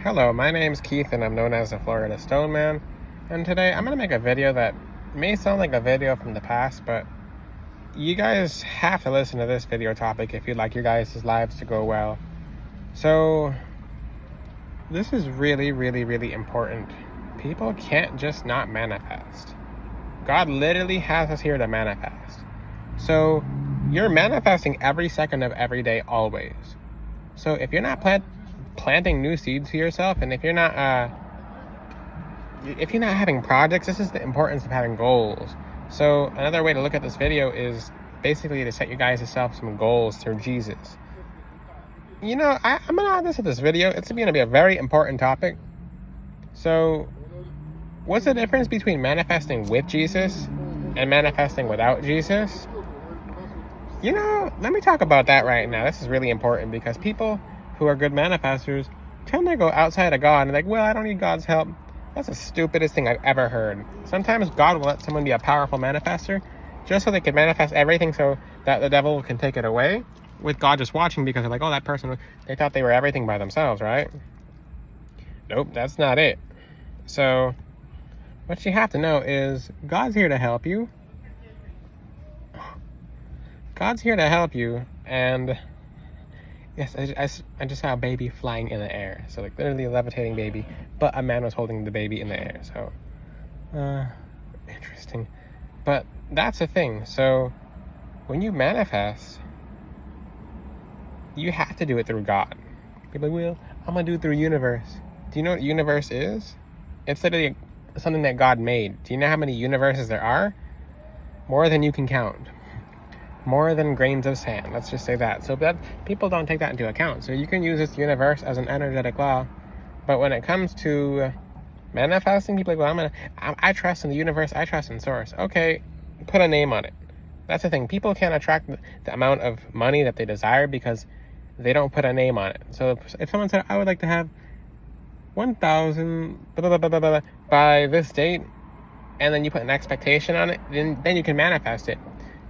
Hello, my name's Keith and I'm known as the Florida Stone Man. And today I'm going to make a video that may sound like a video from the past, but you guys have to listen to this video topic if you'd like your guys' lives to go well. So, this is really, really, really important. People can't just not manifest. God literally has us here to manifest. So, you're manifesting every second of every day, always. So, if you're not planting new seeds for yourself, and if you're not having projects, this is the importance of having goals. So another way to look at this video is basically to set you guys yourself some goals through Jesus. I'm gonna add this to this video. It's gonna be a very important topic. So what's the difference between manifesting with Jesus and manifesting without Jesus? Let me talk about that right now. This is really important because people who are good manifestors tend to go outside of God and like, well, I don't need God's help. That's the stupidest thing I've ever heard. Sometimes God will let someone be a powerful manifester just so they can manifest everything so that the devil can take it away, with God just watching because they're like, oh, that person, they thought they were everything by themselves, right? Nope, that's not it. So what you have to know is God's here to help you. God's here to help you, and yes, I just saw a baby flying in the air. So like literally a levitating baby, but a man was holding the baby in the air. So, interesting. But that's the thing. So when you manifest, you have to do it through God. People are like, well, I'm going to do it through universe. Do you know what universe is? It's literally something that God made. Do you know how many universes there are? More than you can count. More than grains of sand, let's just say that. So that people don't take that into account. So you can use this universe as an energetic law, but when it comes to manifesting, people are like, well, I trust in the universe, I trust in source. Okay, put a name on it. That's the thing. People can't attract the amount of money that they desire because they don't put a name on it. So if someone said, I would like to have 1,000 by this date, and then you put an expectation on it, then you can manifest it.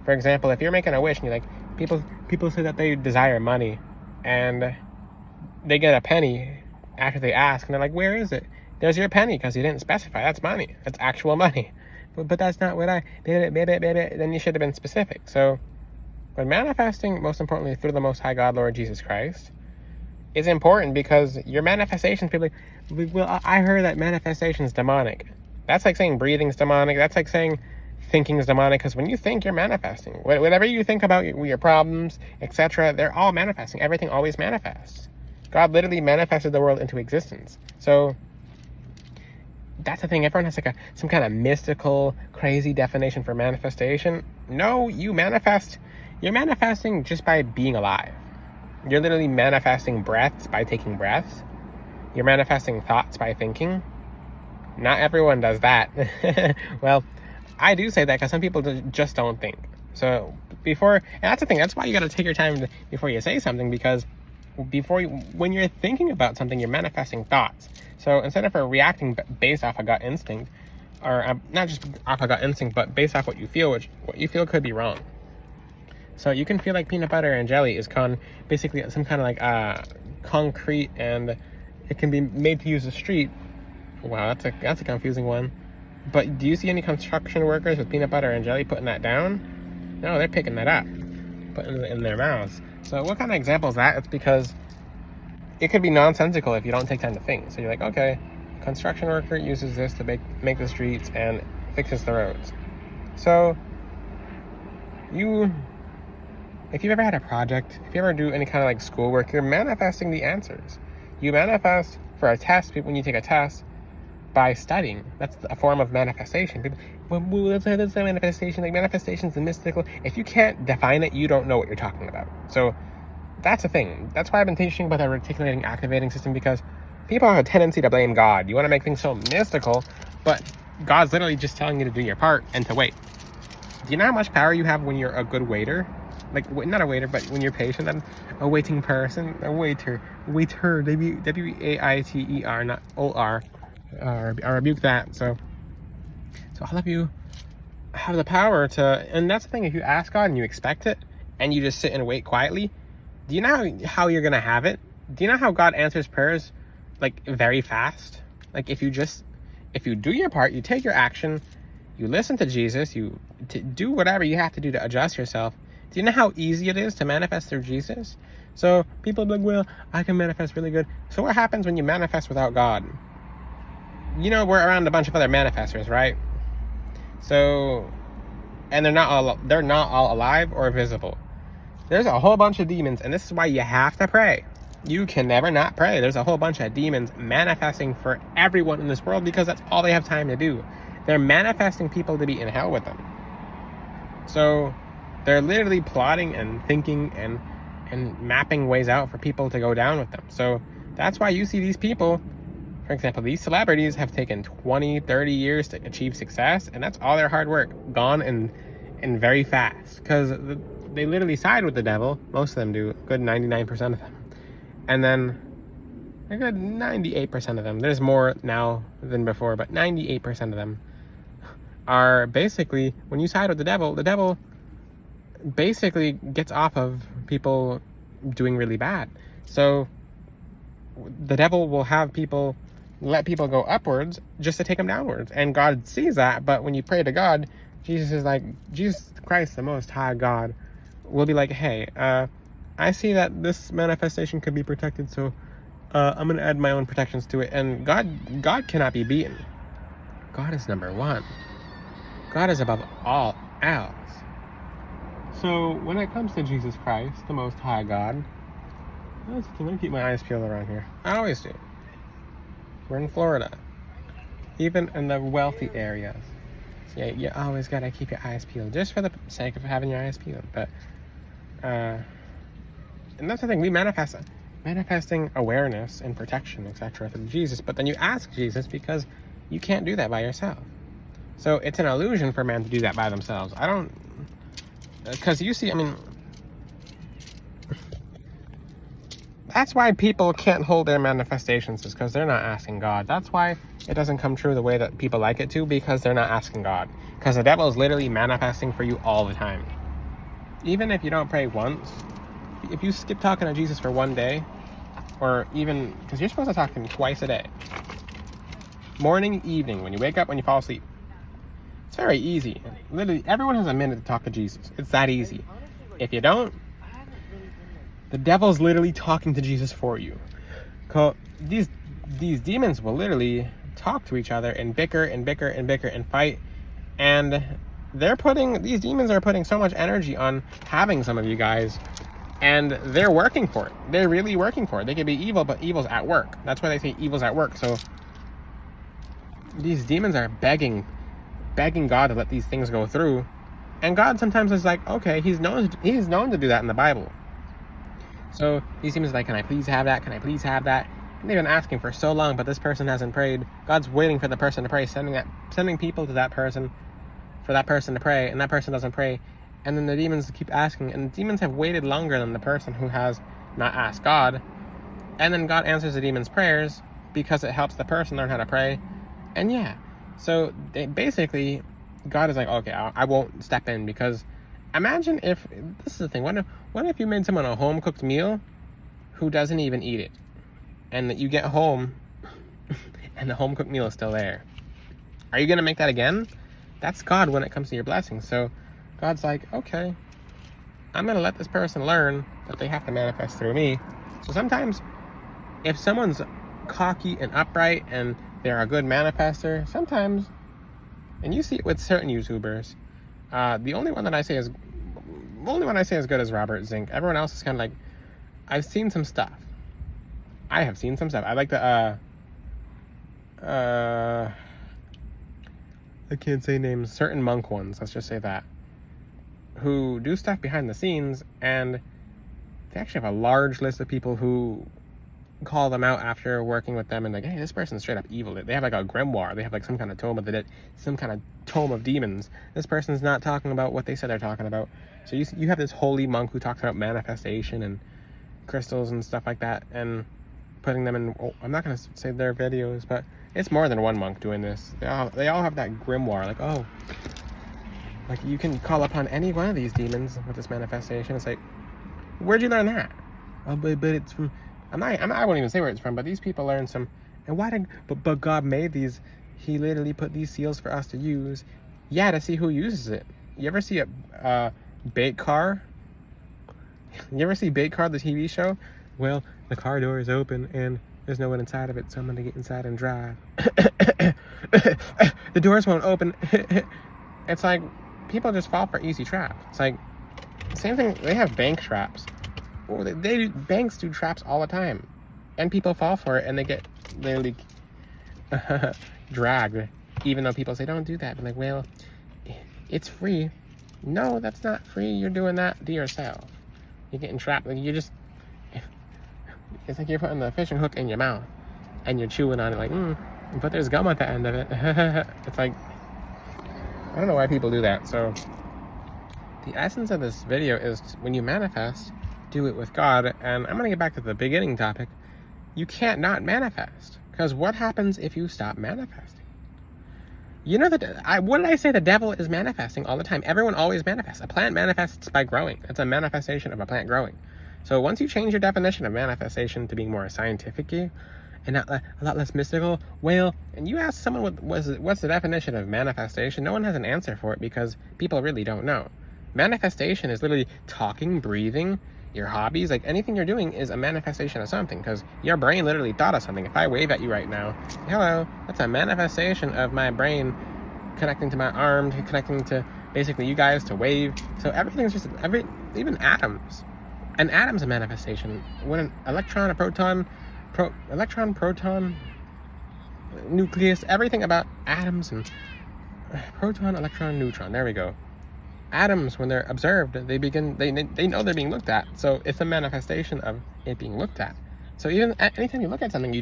For example, if you're making a wish and you're like, people say that they desire money and they get a penny after they ask and they're like, where is it? There's your penny because you didn't specify. That's money. That's actual money. But that's not what then you should have been specific. So when manifesting, most importantly, through the Most High God, Lord Jesus Christ, is important because your manifestations, people are like, well, I heard that manifestation is demonic. That's like saying breathing's demonic. That's like saying thinking is demonic, because when you think, you're manifesting. Whatever you think about your problems, etc., they're all manifesting. Everything always manifests. God literally manifested the world into existence. So that's the thing. Everyone has like some kind of mystical, crazy definition for manifestation. No, you manifest. You're manifesting just by being alive. You're literally manifesting breaths by taking breaths. You're manifesting thoughts by thinking. Not everyone does that. Well, I do say that because some people just don't think. So and that's the thing, that's why you got to take your time before you say something, because when you're thinking about something, you're manifesting thoughts. So instead of reacting based off a gut instinct, or not just off a gut instinct, but based off what you feel, which what you feel could be wrong. So you can feel like peanut butter and jelly is basically some kind of like concrete, and it can be made to use the street. Wow, that's a confusing one. But do you see any construction workers with peanut butter and jelly putting that down? No, they're picking that up, putting it in their mouths. So what kind of example is that? It's because it could be nonsensical if you don't take time to think. So you're like, okay, construction worker uses this to make the streets and fixes the roads. So if you've ever had a project, if you ever do any kind of like schoolwork, you're manifesting the answers. You manifest for a test when you take a test. By studying. That's a form of manifestation. People, well, that's a manifestation. Like, manifestation's the mystical. If you can't define it, you don't know what you're talking about. So that's the thing. That's why I've been teaching about the reticulating activating system, because people have a tendency to blame God. You want to make things so mystical, but God's literally just telling you to do your part and to wait. Do you know how much power you have when you're a good waiter? Like, not a waiter, but when you're patient, and a waiting person, a waiter, W-A-I-T-E-R, not O-R. I rebuke that. So all of you have the power to, and that's the thing, if you ask God and you expect it and you just sit and wait quietly, do you know how you're gonna have it? Do you know how God answers prayers like very fast. Like if you do your part, you take your action, you listen to Jesus, you do whatever you have to do to adjust yourself. Do you know how easy it is to manifest through Jesus? So people be like, well, I can manifest really good. So what happens when you manifest without God? You know, we're around a bunch of other manifestors, right? So, and they're not all alive or visible. There's a whole bunch of demons, and this is why you have to pray. You can never not pray. There's a whole bunch of demons manifesting for everyone in this world because that's all they have time to do. They're manifesting people to be in hell with them. So they're literally plotting and thinking and mapping ways out for people to go down with them. So that's why you see these people, for example, these celebrities have taken 20, 30 years to achieve success, and that's all their hard work gone and very fast, because they literally side with the devil. Most of them do, a good 99% of them. And then a good 98% of them, there's more now than before, but 98% of them are basically, when you side with the devil basically gets off of people doing really bad. So the devil will have people let people go upwards just to take them downwards, and God sees that. But when you pray to God, Jesus Christ, the Most High God, will be like, hey, I see that this manifestation could be protected, so I'm going to add my own protections to it. And God cannot be beaten. God is number one. God is above all else. So when it comes to Jesus Christ, the Most High God, I'm going to keep my eyes peeled around here. I always do. We're in Florida. Even in the wealthy areas. So yeah, you always got to keep your eyes peeled, just for the sake of having your eyes peeled. But, and that's the thing, we manifesting awareness and protection, etc. through Jesus. But then you ask Jesus, because you can't do that by yourself. So it's an illusion for man to do that by themselves. Because you see, I mean, that's why people can't hold their manifestations, is because they're not asking God. That's why it doesn't come true the way that people like it to, because they're not asking God. Because the devil is literally manifesting for you all the time. Even if you don't pray once, if you skip talking to Jesus for one day, or even, because you're supposed to talk to him twice a day. Morning, evening, when you wake up, when you fall asleep. It's very easy. Literally, everyone has a minute to talk to Jesus. It's that easy. If you don't, the devil's literally talking to Jesus for you. These demons will literally talk to each other and bicker and bicker and bicker and fight. And these demons are putting so much energy on having some of you guys. And they're working for it. They're really working for it. They can be evil, but evil's at work. That's why they say evil's at work. So these demons are begging God to let these things go through. And God sometimes is like, okay, he's known to do that in the Bible. So these demons are like, can I please have that? Can I please have that? And they've been asking for so long, but this person hasn't prayed. God's waiting for the person to pray, sending people to that person for that person to pray, and that person doesn't pray. And then the demons keep asking, and the demons have waited longer than the person who has not asked God. And then God answers the demon's prayers because it helps the person learn how to pray. And yeah, so basically, God is like, okay, I won't step in, because imagine if, this is the thing, what if you made someone a home-cooked meal who doesn't even eat it? And that you get home, and the home-cooked meal is still there. Are you going to make that again? That's God when it comes to your blessings. So God's like, okay, I'm going to let this person learn that they have to manifest through me. So sometimes, if someone's cocky and upright and they're a good manifester, sometimes, and you see it with certain YouTubers, the only one I say is good is Robert Zink. Everyone else is kind of like, I've seen some stuff. I have seen some stuff. I like the, I can't say names, certain monk ones, let's just say that, who do stuff behind the scenes, and they actually have a large list of people who call them out after working with them and like, hey, this person's straight up evil. They have like a grimoire. They have like some kind of tome of the dead, some kind of tome of demons. This person's not talking about what they said they're talking about. So you have this holy monk who talks about manifestation and crystals and stuff like that, and putting them in, I'm not going to say their videos, but it's more than one monk doing this. They all have that grimoire, like, oh, like you can call upon any one of these demons with this manifestation. It's like, where'd you learn that? Oh, but it's from, I won't even say where it's from, but these people learn some And why did, but God made these, he literally put these seals for us to use. Yeah, to see who uses it. You ever see a Bait Car? You ever see Bait Car, the TV show? Well, the car door is open and there's no one inside of it, so I'm gonna get inside and drive. The doors won't open. It's like, people just fall for easy traps. It's like, same thing, they have bank traps. Oh, banks do traps all the time. And people fall for it and they get literally dragged. Even though people say, don't do that. I'm like, well, it's free. No, that's not free. You're doing that to yourself. You're getting trapped. Like, you're just, it's like you're putting the fishing hook in your mouth and you're chewing on it like, but there's gum at the end of it. It's like, I don't know why people do that. So the essence of this video is, when you manifest, do it with God. And I'm going to get back to the beginning topic. You can't not manifest, because what happens if you stop manifesting? You know that, what did I say? The devil is manifesting all the time. Everyone always manifests. A plant manifests by growing. It's a manifestation of a plant growing. So once you change your definition of manifestation to being more scientific-y and not, a lot less mystical, well, and you ask someone what's the definition of manifestation, no one has an answer for it, because people really don't know. Manifestation is literally talking, breathing, your hobbies, like anything you're doing is a manifestation of something, because your brain literally thought of something. If I wave at you right now, hello, that's a manifestation of my brain connecting to my arm, connecting to basically you guys to wave. So everything's just, even atoms. An atom's a manifestation. When an electron, a proton, proton, nucleus, everything about atoms and proton, electron, neutron, there we go. Atoms, when they're observed, they know they're being looked at. So it's a manifestation of it being looked at. So even anytime you look at something,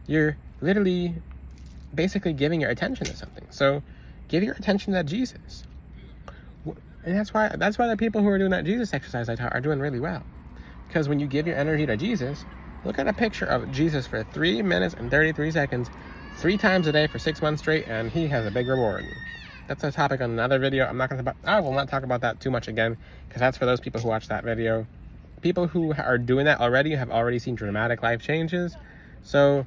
you're literally basically giving your attention to something. So give your attention to Jesus. And that's why the people who are doing that Jesus exercise I taught are doing really well. Because when you give your energy to Jesus, look at a picture of Jesus for 3 minutes and 33 seconds, 3 times a day for 6 months straight, and he has a big reward. That's a topic on another video. I will not talk about that too much again, because that's for those people who watch that video. People who are doing that already have already seen dramatic life changes. So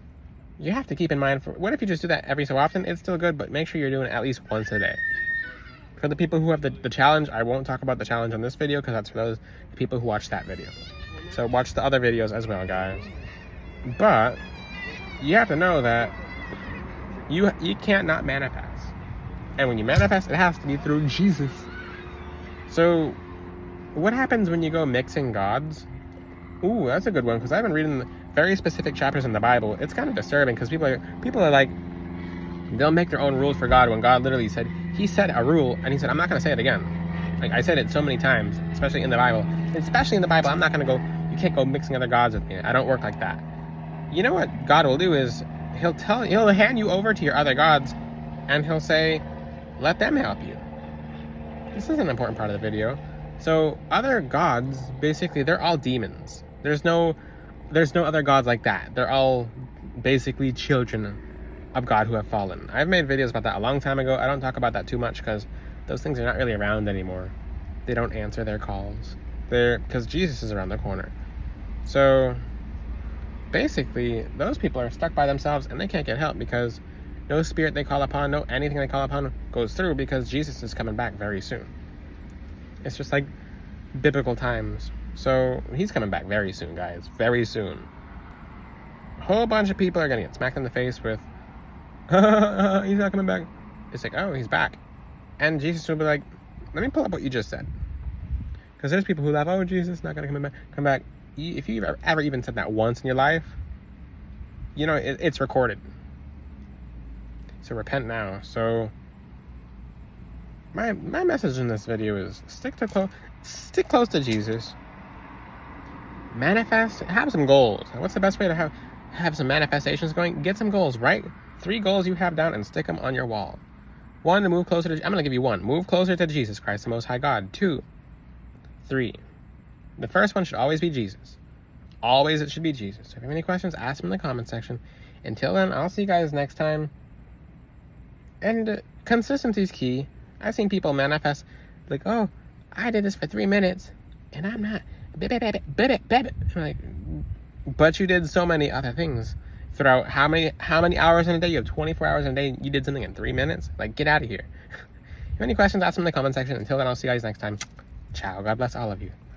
you have to keep in mind, what if you just do that every so often? It's still good, but make sure you're doing it at least once a day. For the people who have the challenge, I won't talk about the challenge on this video, because that's for those people who watch that video. So watch the other videos as well, guys. But you have to know that you can't not manifest. And when you manifest, it has to be through Jesus. So what happens when you go mixing gods? Ooh, that's a good one, because I've been reading very specific chapters in the Bible. It's kind of disturbing, because people are like, they'll make their own rules for God, when God literally said, he said a rule, and he said, I'm not going to say it again. Like, I said it so many times, especially in the Bible. And especially in the Bible, I'm not going to go, you can't go mixing other gods with me. I don't work like that. You know what God will do is, he'll hand you over to your other gods, and he'll say, let them help you. This is an important part of the video. So other gods, basically, they're all demons. There's no other gods like that. They're all basically children of God who have fallen. I've made videos about that a long time ago. I don't talk about that too much, because those things are not really around anymore. They don't answer their calls. Because Jesus is around the corner. So basically, those people are stuck by themselves, and they can't get help, because no spirit they call upon, no anything they call upon goes through, because Jesus is coming back very soon. It's just like biblical times. So he's coming back very soon, guys. Very soon. A whole bunch of people are going to get smacked in the face with, he's not coming back. It's like, oh, he's back. And Jesus will be like, let me pull up what you just said. Because there's people who laugh, oh, Jesus not going to come back. If you've ever even said that once in your life, you know, it's recorded. So repent now. So my message in this video is stick close to Jesus. Manifest, have some goals. What's the best way to have some manifestations going? Get some goals, right? 3 goals you have down and stick them on your wall. 1, to move closer to, I'm going to give you 1. Move closer to Jesus Christ, the Most High God. 2, 3. The first one should always be Jesus. Always it should be Jesus. So if you have any questions, ask them in the comment section. Until then, I'll see you guys next time. And consistency is key. I've seen people manifest like, oh, I did this for 3 minutes and I'm not. I'm like, but you did so many other things throughout how many hours in a day? You have 24 hours in a day. You did something in 3 minutes. Like, get out of here. If you have any questions, ask them in the comment section. Until then, I'll see you guys next time. Ciao. God bless all of you.